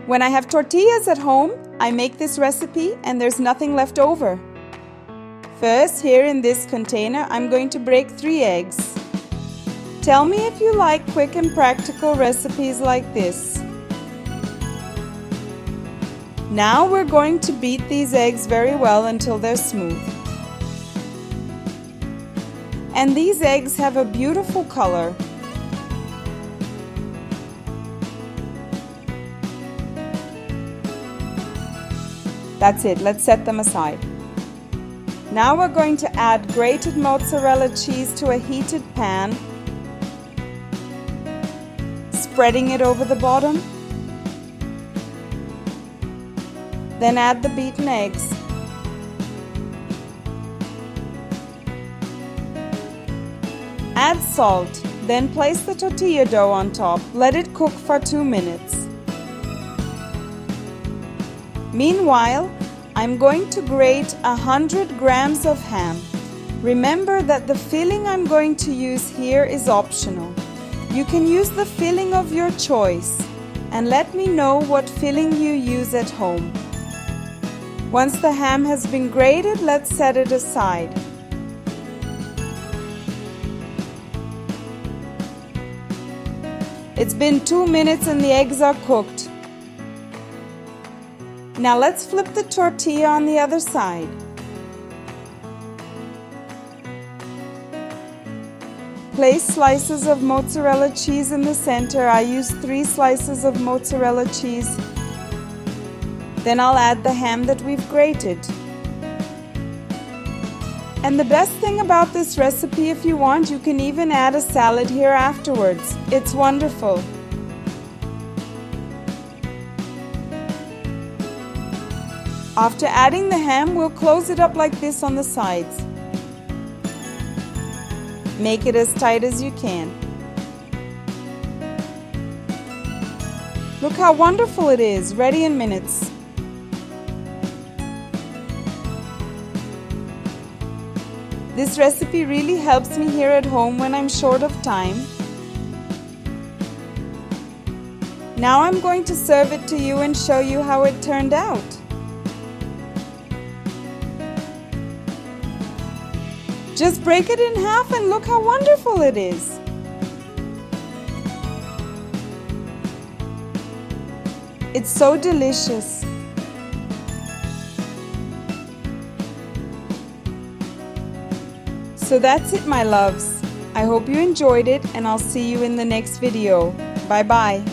When I have tortillas at home, I make this recipe and there's nothing left over. First, here in this container, I'm going to break 3 eggs. Tell me if you like quick and practical recipes like this. Now we're going to beat these eggs very well until they're smooth. And these eggs have a beautiful color. That's it, let's set them aside. Now we're going to add grated mozzarella cheese to a heated pan, spreading it over the bottom. Then add the beaten eggs. Add salt, then place the tortilla dough on top. Let it cook for 2 minutes. Meanwhile, I'm going to grate 100 grams of ham. Remember that the filling I'm going to use here is optional. You can use the filling of your choice, and let me know what filling you use at home. Once the ham has been grated, let's set it aside. It's been 2 minutes and the eggs are cooked. Now let's flip the tortilla on the other side. Place slices of mozzarella cheese in the center. I use 3 slices of mozzarella cheese. Then I'll add the ham that we've grated. And the best thing about this recipe, if you want, you can even add a salad here afterwards. It's wonderful. After adding the ham, we'll close it up like this on the sides. Make it as tight as you can. Look how wonderful it is, ready in minutes. This recipe really helps me here at home when I'm short of time. Now I'm going to serve it to you and show you how it turned out. Just break it in half and look how wonderful it is. It's so delicious. So that's it, my loves. I hope you enjoyed it and I'll see you in the next video. Bye bye.